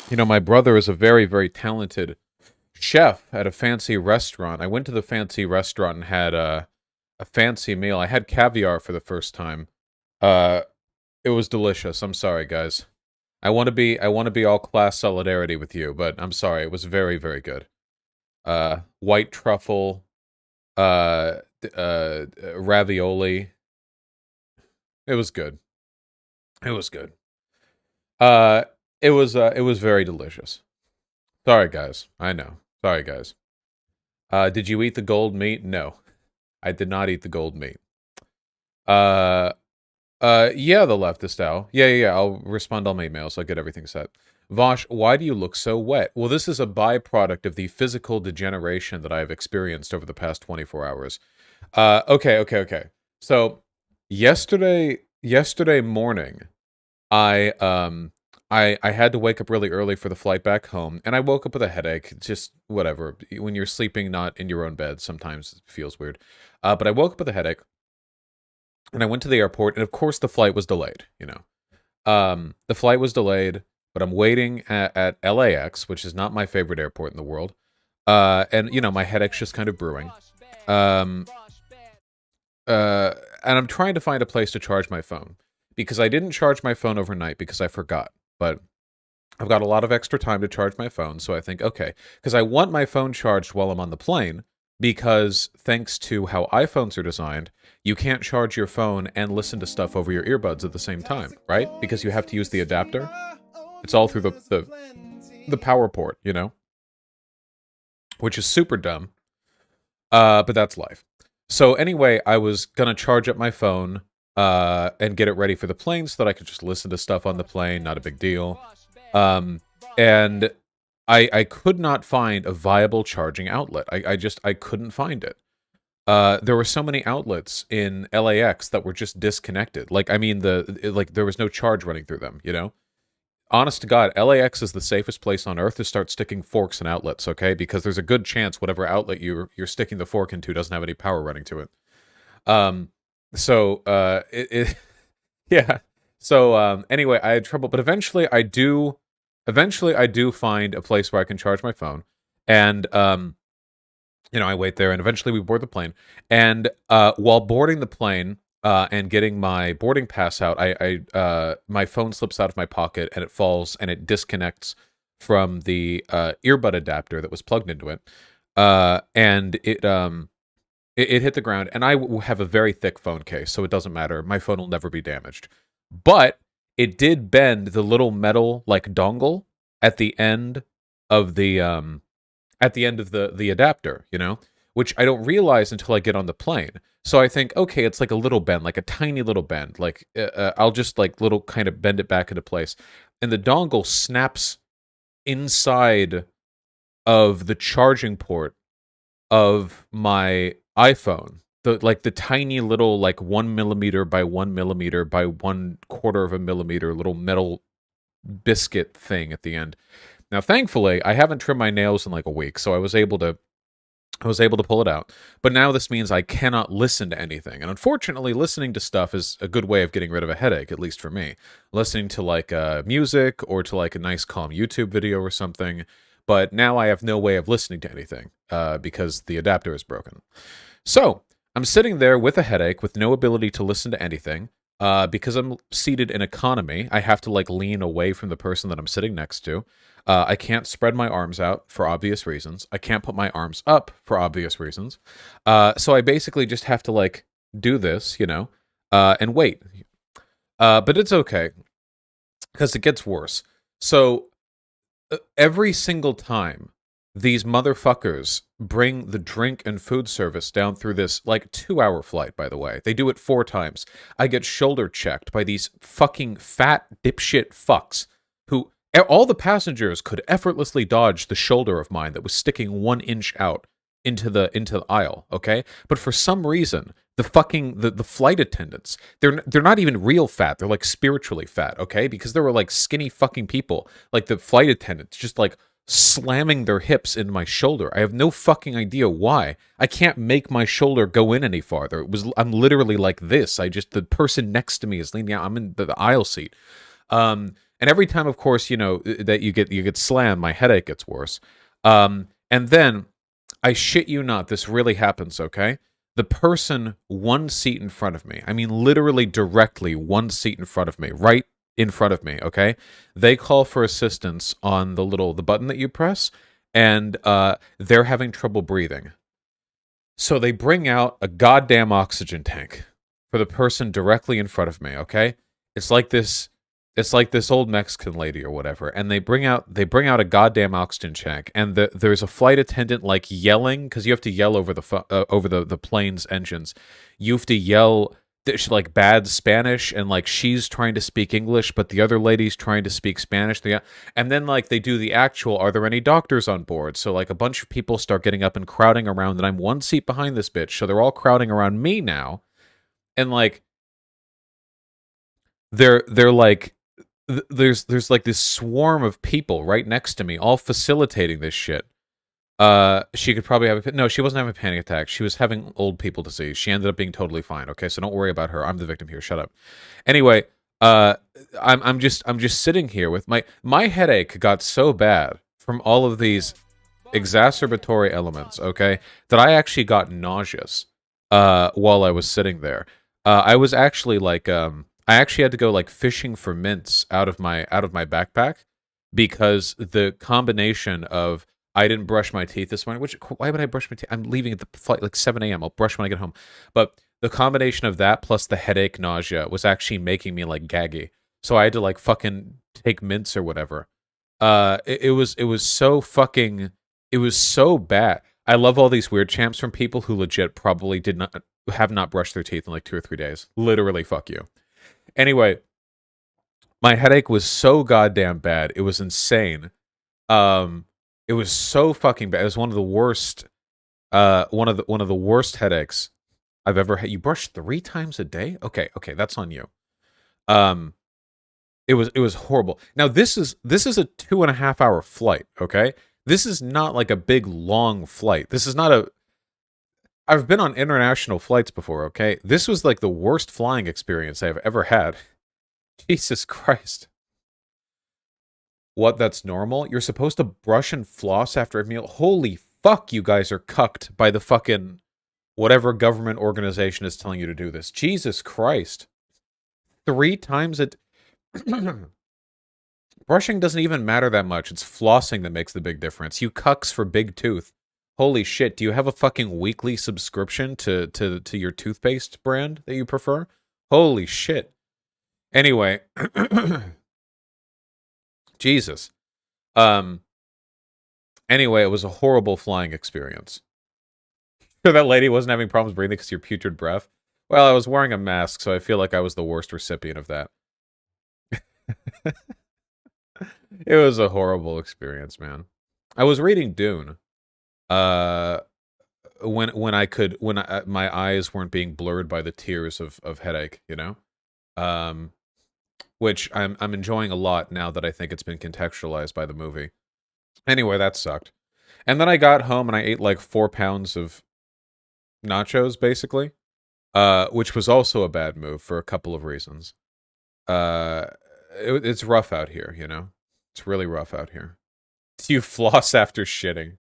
You know, my brother is a very, very talented chef at a fancy restaurant. I went to the fancy restaurant and had a fancy meal. I had caviar for the first time. Uh, it was delicious. I'm sorry, guys. I want to be all class solidarity with you, but I'm sorry. It was very, very good. White truffle, ravioli. It was good. It was good. Uh, it was very delicious. Sorry, guys. I know. Sorry, guys. Did you eat the gold meat? No, I did not eat the gold meat. Uh, yeah, the leftist owl. Yeah. I'll respond on my emails. I'll get everything set. Vaush, why do you look so wet? Well, this is a byproduct of the physical degeneration that I have experienced over the past 24 hours. Okay. So, yesterday morning, I I had to wake up really early for the flight back home, and I woke up with a headache. Just whatever. When you're sleeping not in your own bed, sometimes it feels weird. But I woke up with a headache, and I went to the airport, and of course the flight was delayed. The flight was delayed, but I'm waiting at LAX, which is not my favorite airport in the world. And my headache's just kind of brewing. Um, and I'm trying to find a place to charge my phone because I didn't charge my phone overnight because I forgot. But I've got a lot of extra time to charge my phone, so I think, okay, because I want my phone charged while I'm on the plane, because thanks to how iPhones are designed, you can't charge your phone and listen to stuff over your earbuds at the same time, right? Because you have to use the adapter. It's all through the power port, which is super dumb. But that's life. So anyway, I was gonna charge up my phone and get it ready for the plane so that I could just listen to stuff on the plane, not a big deal. Um, and I could not find a viable charging outlet. I couldn't find it. There were so many outlets in LAX that were just disconnected. Like, I mean, there was no charge running through them. Honest to God, LAX is the safest place on earth to start sticking forks in outlets, okay? Because there's a good chance whatever outlet you're sticking the fork into doesn't have any power running to it. Um, so yeah. So anyway, I had trouble, but eventually I do find a place where I can charge my phone, and I wait there, and eventually we board the plane. And while boarding the plane and getting my boarding pass out, my phone slips out of my pocket, and it falls and it disconnects from the earbud adapter that was plugged into it, and it hit the ground. And I have a very thick phone case, so it doesn't matter. My phone will never be damaged, but it did bend the little metal like dongle at the end of the adapter, which I don't realize until I get on the plane. So I think, okay, it's like a little bend, like a tiny little bend. Like I'll just like little kind of bend it back into place, and the dongle snaps inside of the charging port of my iPhone. The tiny little like 1 millimeter by 1 millimeter by 1/4 of a millimeter little metal biscuit thing at the end. Now, thankfully, I haven't trimmed my nails in like a week, so I was able to pull it out. But now this means I cannot listen to anything. And unfortunately, listening to stuff is a good way of getting rid of a headache, at least for me. Listening to like music or to like a nice calm YouTube video or something. But now I have no way of listening to anything because the adapter is broken. So I'm sitting there with a headache with no ability to listen to anything. Because I'm seated in economy, I have to like lean away from the person that I'm sitting next to. I can't spread my arms out for obvious reasons. I can't put my arms up for obvious reasons. So I basically just have to like do this, and wait. But it's okay because it gets worse. So every single time these motherfuckers bring the drink and food service down through this like 2-hour flight, by the way. They do it 4 times. I get shoulder checked by these fucking fat dipshit fucks who all the passengers could effortlessly dodge the shoulder of mine that was sticking 1 inch out into the aisle, okay? But for some reason, the flight attendants, they're not even real fat. They're like spiritually fat, okay? Because there were like skinny fucking people, like the flight attendants, just like slamming their hips in my shoulder. I have no fucking idea why. I can't make my shoulder go in any farther. I'm literally like this. The person next to me is leaning out. I'm in the aisle seat. And every time, of course, that you get slammed, my headache gets worse. And then I shit you not, this really happens, okay? The person one seat in front of me, I mean literally directly one seat in front of me, right in front of me, okay? They call for assistance on the button that you press, and they're having trouble breathing. So they bring out a goddamn oxygen tank for the person directly in front of me, okay? It's like this old Mexican lady or whatever, and they bring out a goddamn oxygen tank, and there's a flight attendant like yelling, because you have to yell over the plane's engines. You have to yell like bad Spanish, and like she's trying to speak English, but the other lady's trying to speak Spanish. And then like they do the actual, are there any doctors on board? So like a bunch of people start getting up and crowding around, and I'm one seat behind this bitch, so they're all crowding around me now, and like they're like there's like this swarm of people right next to me, all facilitating this shit. She could probably have no, she wasn't having a panic attack. She was having old people disease. She ended up being totally fine. Okay, so don't worry about her. I'm the victim here. Shut up. Anyway, I'm just sitting here with my headache got so bad from all of these exacerbatory elements, okay, that I actually got nauseous while I was sitting there. I was actually like I actually had to go like fishing for mints out of my backpack, because the combination of I didn't brush my teeth this morning, which why would I brush my teeth? I'm leaving at the flight like 7 a.m. I'll brush when I get home. But the combination of that plus the headache, nausea was actually making me like gaggy. So I had to like fucking take mints or whatever. It was so fucking, it was so bad. I love all these weird champs from people who legit probably have not brushed their teeth in like 2 or 3 days. Literally, fuck you. Anyway, my headache was so goddamn bad. It was insane. It was so fucking bad. It was one of the worst one of the worst headaches I've ever had. You brush 3 times a day? Okay, that's on you. It was horrible. Now this is a 2.5 hour flight, okay? This is not like a big long flight. This is not a I've been on international flights before, okay? This was like the worst flying experience I've ever had. Jesus Christ. What, that's normal? You're supposed to brush and floss after a meal? Holy fuck, you guys are cucked by the fucking whatever government organization is telling you to do this. Jesus Christ. 3 times a... Brushing doesn't even matter that much. It's flossing that makes the big difference. You cucks for big tooth. Holy shit, do you have a fucking weekly subscription to your toothpaste brand that you prefer? Holy shit. Anyway, Jesus. Anyway, it was a horrible flying experience. That lady wasn't having problems breathing because of your putrid breath. Well, I was wearing a mask, so I feel like I was the worst recipient of that. It was a horrible experience, man. I was reading Dune. When my eyes weren't being blurred by the tears of headache, you know? Which I'm enjoying a lot now that I think it's been contextualized by the movie. Anyway, that sucked. And then I got home and I ate like 4 pounds of nachos, basically. Which was also a bad move for a couple of reasons. It's rough out here, you know? It's really rough out here. Do you floss after shitting?